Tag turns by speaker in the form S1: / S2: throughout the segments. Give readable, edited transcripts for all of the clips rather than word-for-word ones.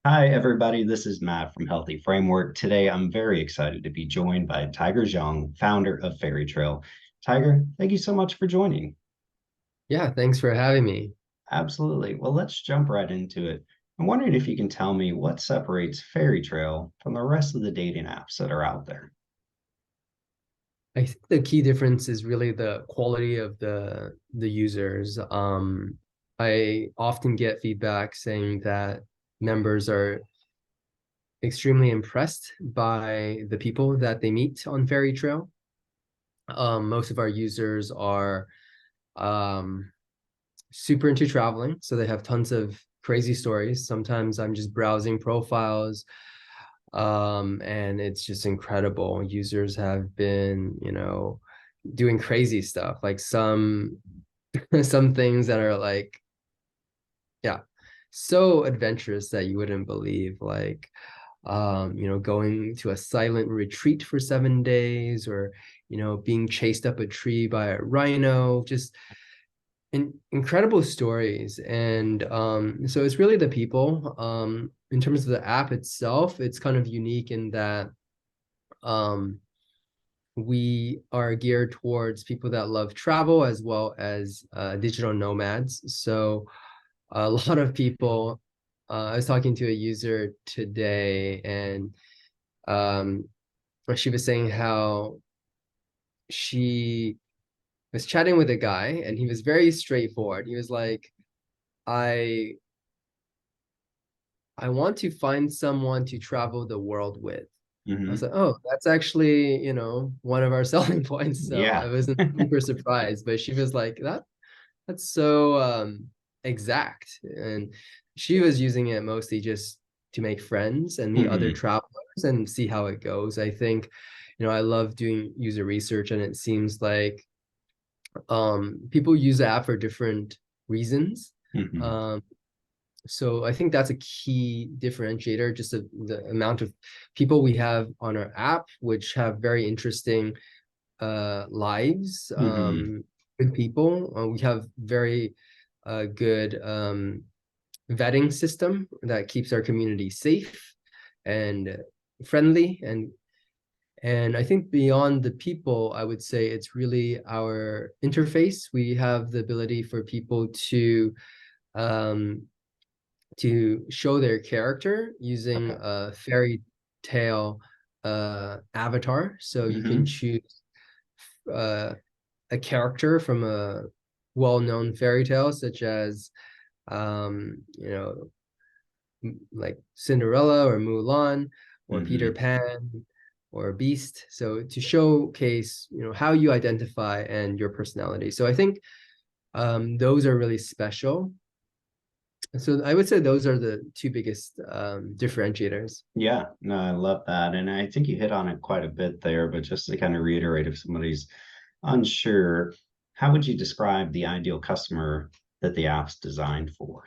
S1: Hi, everybody. This is Matt from Healthy Framework. Today, I'm very excited to be joined by Taige Zhang, founder of Fairytrail. Tiger, thank you so much for joining.
S2: Yeah, thanks for having me.
S1: Absolutely. Well, let's jump right into it. I'm wondering if you can tell me what separates Fairytrail from the rest of the dating apps that are out there.
S2: I think the key difference is really the quality of the users. I often get feedback saying that members are extremely impressed by the people that they meet on Fairy Trail. Most of our users are um, super into traveling, so they have tons of crazy stories. Sometimes I'm just browsing profiles, and it's just incredible. Users have been, doing crazy stuff, like some some things that are like, yeah, so adventurous that you wouldn't believe, like going to a silent retreat for 7 days, or being chased up a tree by a rhino. Just incredible stories. And so it's really the people. In terms of the app itself, it's kind of unique in that um, we are geared towards people that love travel as well as digital nomads. So a lot of people, I was talking to a user today, and um, she was saying how she was chatting with a guy, and he was very straightforward. He was like, I I want to find someone to travel the world with. I was
S1: Hmm.
S2: like, oh, that's actually, one of our selling points. So I
S1: Yeah.
S2: wasn't super surprised, but she was like, that's so exact. And she was using it mostly just to make friends and meet other
S1: Hmm.
S2: travelers and see how it goes. I think, I love doing user research, and it seems like people use the app for different reasons.
S1: Hmm.
S2: Um, so I think that's a key differentiator, just the amount of people we have on our app, which have very interesting lives
S1: Hmm.
S2: with people. We have very good vetting system that keeps our community safe and friendly. And I think beyond the people, I would say it's really our interface. We have the ability for people um, to show their character using
S1: Okay.
S2: a fairy tale avatar. So you can
S1: Hmm.
S2: choose uh, a character from a well-known fairy tale, such as like Cinderella or Mulan or Peter
S1: Hmm.
S2: Pan or Beast. So to showcase, how you identify and your personality. So I think those are really special. So I would say those are the two biggest differentiators.
S1: Yeah, no, I love that. And I think you hit on it quite a bit there, but just to kind of reiterate, if somebody's unsure, how would you describe the ideal customer that the app's designed for?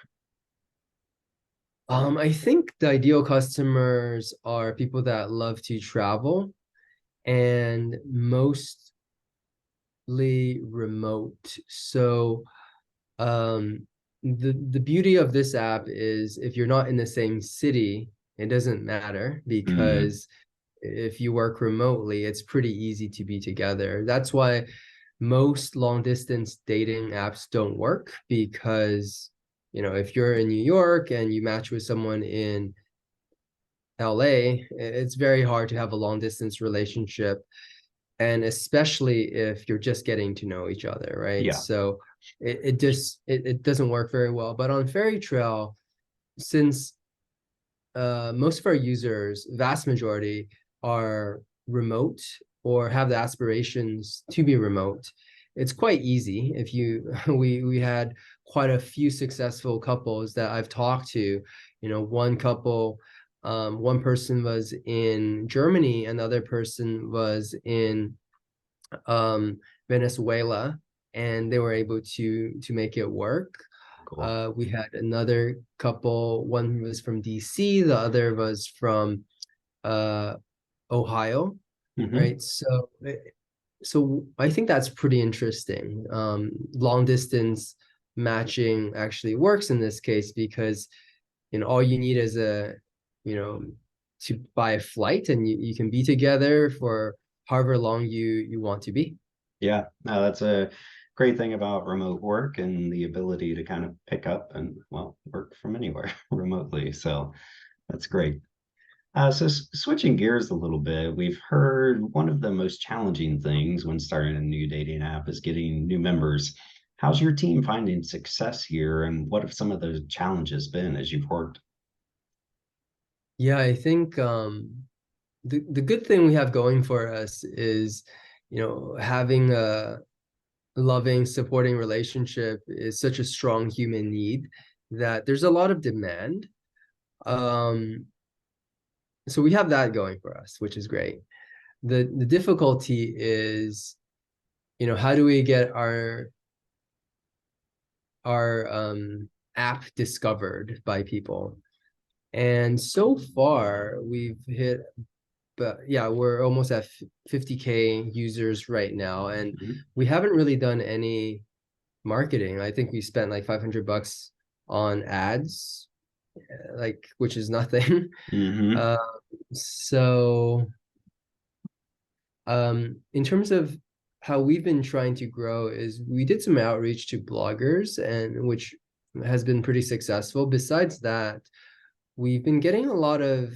S2: I think the ideal customers are people that love to travel and mostly remote. So the beauty of this app is if you're not in the same city, it doesn't matter,
S1: Hmm.
S2: because if you work remotely, it's pretty easy to be together. That's why most long distance dating apps don't work, because if you're in New York and you match with someone in LA, it's very hard to have a long distance relationship, and especially if you're just getting to know each other, right?
S1: Yeah.
S2: So it doesn't work very well. But on Fairy Trail, since most of our users, vast majority, are remote or have the aspirations to be remote, it's quite easy. If you we had quite a few successful couples that I've talked to. One couple, one person was in Germany and the other person was in Venezuela, and they were able to make it work.
S1: Cool.
S2: We had another couple. One was from DC, the other was from uh, Ohio,
S1: Hmm.
S2: right? So I think that's pretty interesting. Long distance matching actually works in this case, because all you need is to buy a flight, and you can be together for however long you want to be.
S1: Yeah, no, that's a great thing about remote work and the ability to kind of pick up and, well, work from anywhere remotely. So that's great. Switching gears a little bit, we've heard one of the most challenging things when starting a new dating app is getting new members. How's your team finding success here, and what have some of those challenges been as you've worked?
S2: Yeah, I think the good thing we have going for us is, having a loving, supporting relationship is such a strong human need that there's a lot of demand. Um, so we have that going for us, which is great. The difficulty is, how do we get our app discovered by people? And so far, we've hit, but yeah, we're almost at 50K users right now, and
S1: Mhm.
S2: we haven't really done any marketing. I think we spent like $500 on ads, like, which is nothing.
S1: Mhm.
S2: Uh, so in terms of how we've been trying to grow is we did some outreach to bloggers, and which has been pretty successful. Besides that, we've been getting a lot of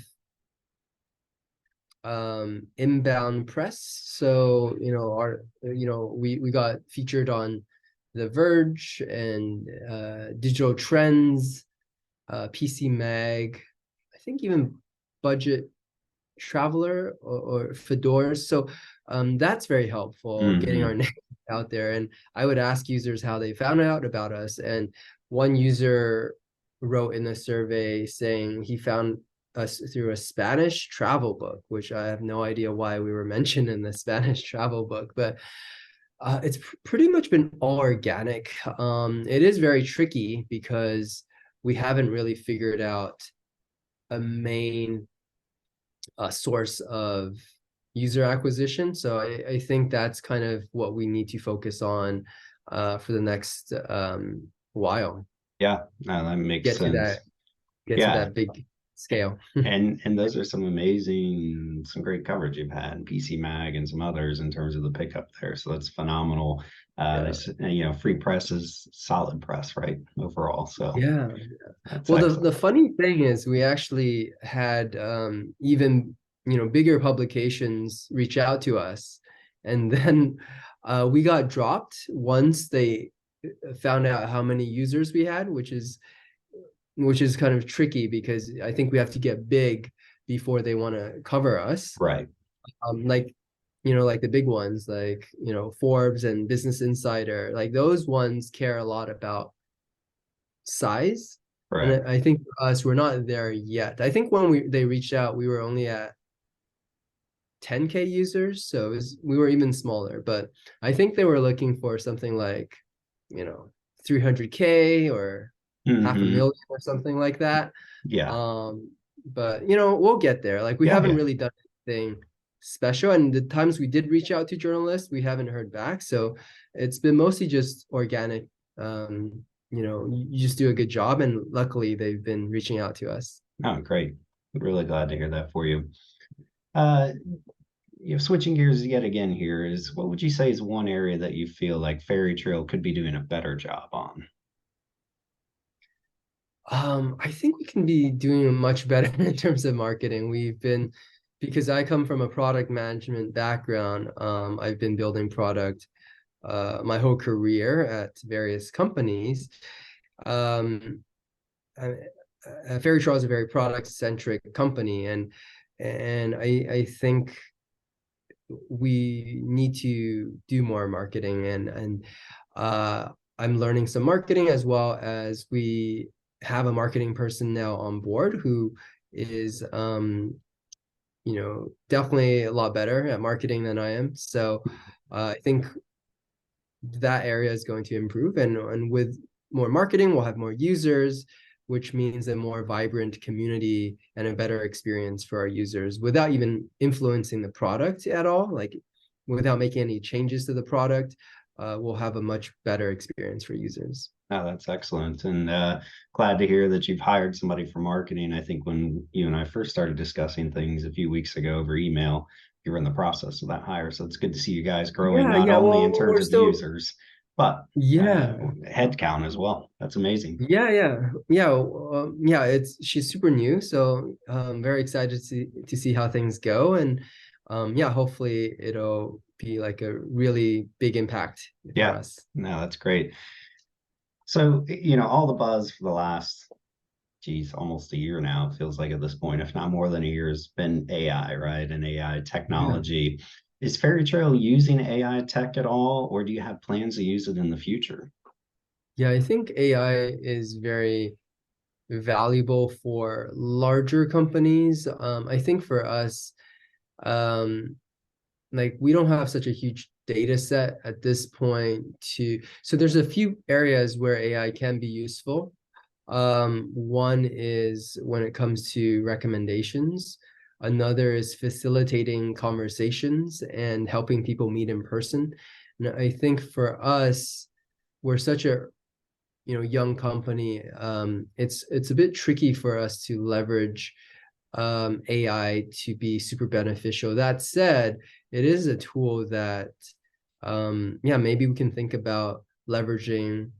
S2: inbound press. So, we got featured on The Verge and Digital Trends, PC Mag, I think even Budget Traveler or Fedora. So that's very helpful, getting our
S1: Mhm.
S2: name out there. And I would ask users how they found out about us. And one user wrote in the survey saying he found us through a Spanish travel book, which I have no idea why we were mentioned in the Spanish travel book, but it's pretty much been all organic. It is very tricky because we haven't really figured out a main source of user acquisition. So I think that's kind of what we need to focus on for the next while.
S1: Yeah, no, that makes
S2: Get to
S1: sense.
S2: that get to
S1: Yeah,
S2: that big scale.
S1: and those are some great coverage you've had, PC Mag and some others in terms of the pickup there. So that's phenomenal.
S2: Yeah.
S1: Free press is solid press, right? Overall. So
S2: Yeah.
S1: that's
S2: Well, the
S1: excellent.
S2: funny thing is we actually had even bigger publications reach out to us, and then we got dropped once they found out how many users we had, which is kind of tricky because I think we have to get big before they want to cover us.
S1: Right,
S2: Like, like the big ones, like, Forbes and Business Insider, like those ones care a lot about size. And
S1: right.
S2: I think for us, we're not there yet. I think when they reached out, we were only at 10K users, so we were even smaller. But I think they were looking for something like, 300K or half a
S1: Hmm.
S2: million or something like that.
S1: Yeah,
S2: But we'll get there. Like, we
S1: yeah,
S2: haven't
S1: yeah.
S2: really done anything special, and the times we did reach out to journalists, we haven't heard back. So it's been mostly just organic. You just do a good job, and luckily they've been reaching out to us.
S1: Oh, great. Really glad to hear that for you. Uh, Switching gears yet again here is what would you say is one area that you feel like Fairytrail could be doing a better job on?
S2: I think we can be doing much better in terms of marketing. Because I come from a product management background, I've been building product my whole career at various companies. Um, uh, Fairytrail is a very product-centric company, and I think we need to do more marketing, and uh, I'm learning some marketing, as well as we have a marketing person now on board who is definitely a lot better at marketing than I am. So I think that area is going to improve, and with more marketing we'll have more users, which means a more vibrant community and a better experience for our users without even influencing the product at all, like without making any changes to the product. We'll have a much better experience for users.
S1: Oh, that's excellent. And glad to hear that you've hired somebody for marketing. I think when you and I first started discussing things a few weeks ago over email, you were in the process of that hire. So it's good to see you guys growing
S2: Yeah,
S1: not
S2: yeah.
S1: only in
S2: Well,
S1: terms
S2: we're
S1: of
S2: still,
S1: users, but
S2: yeah.
S1: headcount as well. That's amazing.
S2: Yeah. It's she's super new, so very excited to see how things go, and yeah, hopefully it'll be like a really big impact for
S1: Yeah,
S2: us.
S1: no, that's great. So, all the buzz for the last, geez, almost a year now, it feels like at this point, if not more than a year, has been AI, right? And AI
S2: Yeah.
S1: technology. Is Fairytrail using AI tech at all, or do you have plans to use it in the future?
S2: Yeah, I think AI is very valuable for larger companies. I think for us, um, like we don't have such a huge data set at this point so there's a few areas where AI can be useful. One is when it comes to recommendations. Another is facilitating conversations and helping people meet in person. And I think for us, we're such a young company. It's a bit tricky for us to leverage AI to be super beneficial. That said, it is a tool that yeah, maybe we can think about leveraging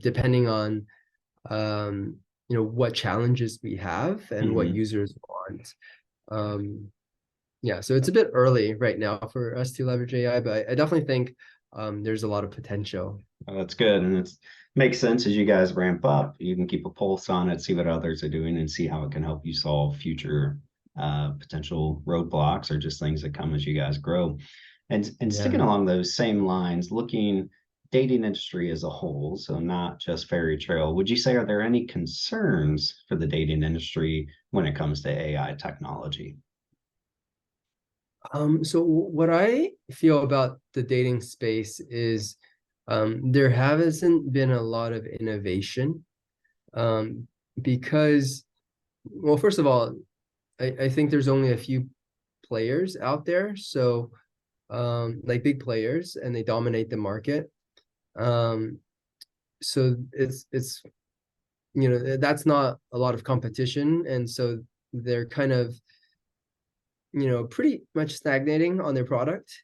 S2: depending on what challenges we have and what
S1: Hmm.
S2: users want. Um, yeah, so it's a bit early right now for us to leverage AI, but I definitely think there's a lot of potential.
S1: Well, that's good. And it makes sense as you guys ramp up. You can keep a pulse on it, see what others are doing, and see how it can help you solve future potential roadblocks or just things that come as you guys grow. And sticking
S2: Yeah.
S1: along those same lines, looking dating industry as a whole, so not just Fairy Trail, would you say are there any concerns for the dating industry when it comes to AI technology?
S2: So what I feel about the dating space is there hasn't been a lot of innovation um, because, well, first of all, I think there's only a few players out there, so like big players, and they dominate the market. Um, so it's that's not a lot of competition, and so they're kind of pretty much stagnating on their product.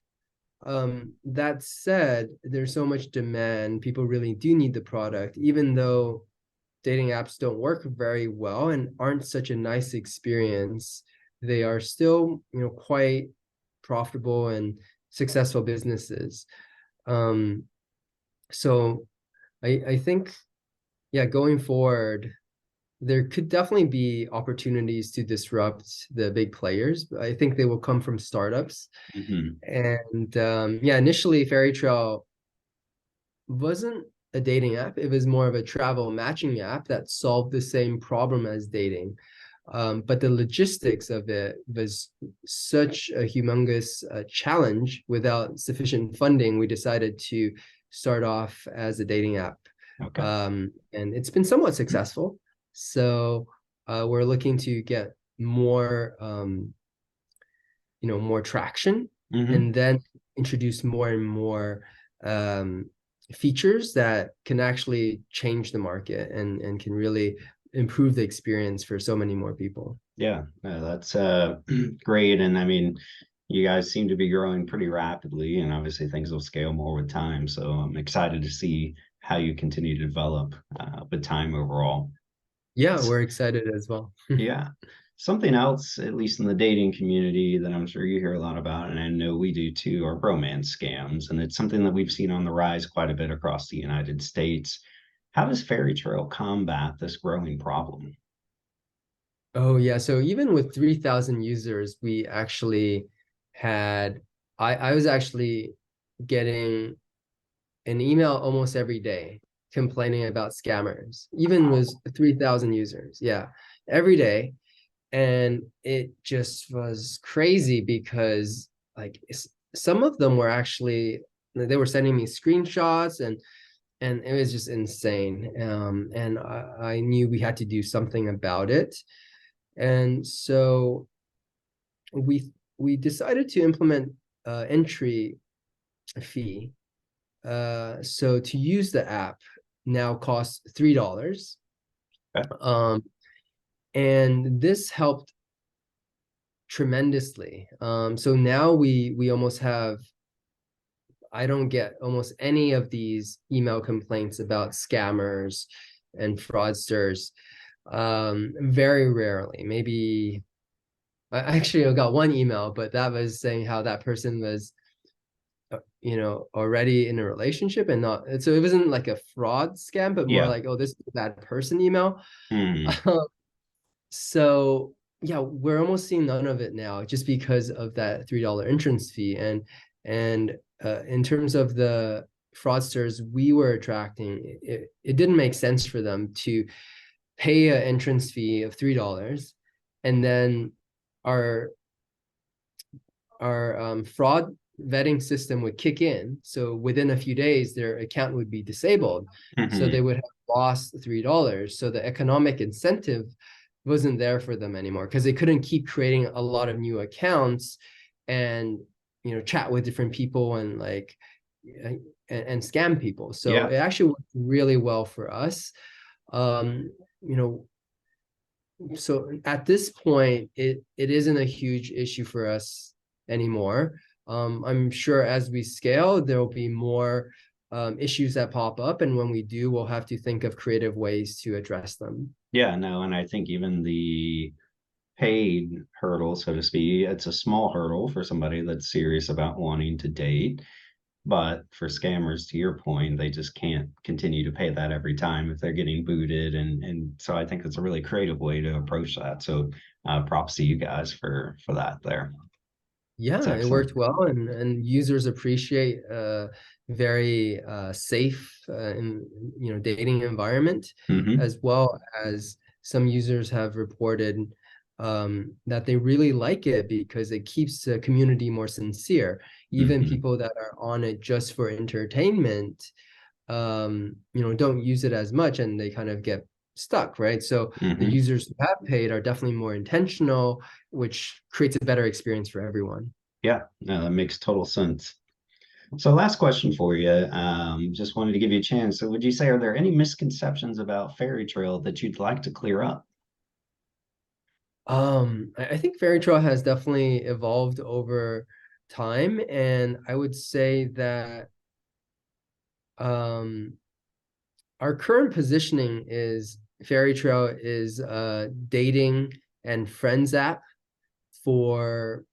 S2: That said, there's so much demand. People really do need the product, even though dating apps don't work very well and aren't such a nice experience. They are still, quite profitable and successful businesses. Um, so I think, yeah, going forward, there could definitely be opportunities to disrupt the big players, but I think they will come from startups.
S1: Hmm.
S2: And yeah, initially Fairytrail wasn't a dating app. It was more of a travel matching app that solved the same problem as dating. But the logistics of it was such a humongous challenge. Without sufficient funding, we decided to start off as a dating app.
S1: Okay.
S2: And it's been somewhat successful. So we're looking to get more, more traction,
S1: Hmm.
S2: and then introduce more and more um, features that can actually change the market and can really improve the experience for so many more people.
S1: Yeah, no, that's great. And I mean, you guys seem to be growing pretty rapidly, and obviously things will scale more with time. So I'm excited to see how you continue to develop with time overall.
S2: Yeah,
S1: S-
S2: we're excited as well.
S1: Yeah. Something else, at least in the dating community, that I'm sure you hear a lot about, and I know we do too, are romance scams. And it's something that we've seen on the rise quite a bit across the United States. How does Fairy Trail combat this growing problem?
S2: Oh yeah, so even with 3,000 users, we actually had I was actually getting an email almost every day complaining about scammers, even with 3,000 users. Yeah, every day. And it just was crazy because like some of them were actually they were sending me screenshots, and it was just insane. And I knew we had to do something about it. And so we decided to implement entry fee. So to use the app, now costs $3.
S1: Okay.
S2: And this helped tremendously. So now we almost have, I don't get almost any of these email complaints about scammers and fraudsters. Very rarely. Maybe I actually got one email, but that was saying how that person was already in a relationship and not, so it wasn't like a fraud scam, but more
S1: Yeah.
S2: like, oh, this is a bad person email.
S1: Hmm.
S2: So yeah, we're almost seeing none of it now just because of that $3 entrance fee. And in terms of the fraudsters we were attracting, it didn't make sense for them to pay an entrance fee of $3 and then our fraud vetting system would kick in. So within a few days, their account would be disabled. So they
S1: Hmm.
S2: would have lost $3. So the economic incentive wasn't there for them anymore because they couldn't keep creating a lot of new accounts and chat with different people and like and scam people. So
S1: Yeah.
S2: it actually worked really well for us. You know, so at this point, it isn't a huge issue for us anymore. I'm sure as we scale, there will be more issues that pop up, and when we do, we'll have to think of creative ways to address them.
S1: Yeah, no, and I think even the paid hurdle, so to speak, it's a small hurdle for somebody that's serious about wanting to date. But for scammers, to your point, they just can't continue to pay that every time if they're getting booted. And so I think it's a really creative way to approach that. So props to you guys for that there. It's
S2: Yeah, it
S1: excellent.
S2: worked well, and users appreciate very safe dating environment,
S1: Hmm.
S2: as well as some users have reported that they really like it because it keeps the community more sincere. Even
S1: Hmm.
S2: people that are on it just for entertainment, don't use it as much and they kind of get stuck, right? So the
S1: Hmm.
S2: users who have paid are definitely more intentional, which creates a better experience for everyone.
S1: Yeah, no, that makes total sense. So last question for you. Just wanted to give you a chance. So would you say, are there any misconceptions about Fairy Trail that you'd like to clear up?
S2: I think Fairytrail has definitely evolved over time, and I would say that um, our current positioning is Fairytrail is a dating and friends app for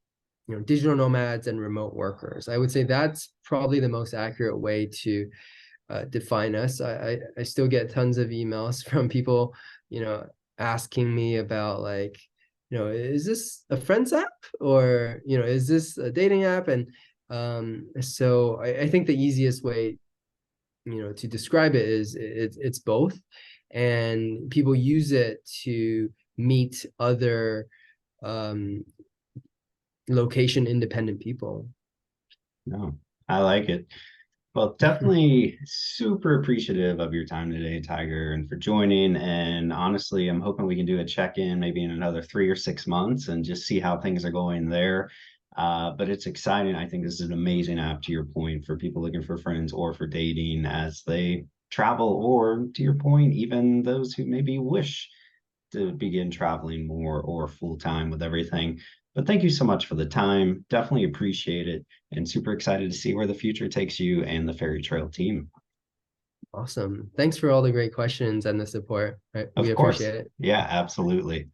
S2: digital nomads and remote workers. I would say that's probably the most accurate way to define us. I still get tons of emails from people, asking me about like, is this a friends app or is this a dating app? And so I think the easiest way, to describe it is it's both, and people use it to meet other um, location independent people.
S1: No, I like it. Well, definitely super appreciative of your time today, Tiger, and for joining. And honestly, I'm hoping we can do a check-in maybe in another 3 or 6 months and just see how things are going there. But it's exciting. I think this is an amazing app, to your point, for people looking for friends or for dating as they travel, or to your point, even those who maybe wish to begin traveling more or full time with everything. But thank you so much for the time. Definitely appreciate it and super excited to see where the future takes you and the Fairy Trail team.
S2: Awesome. Thanks for all the great questions and the support. Right, we
S1: Of course.
S2: appreciate it.
S1: Yeah, absolutely.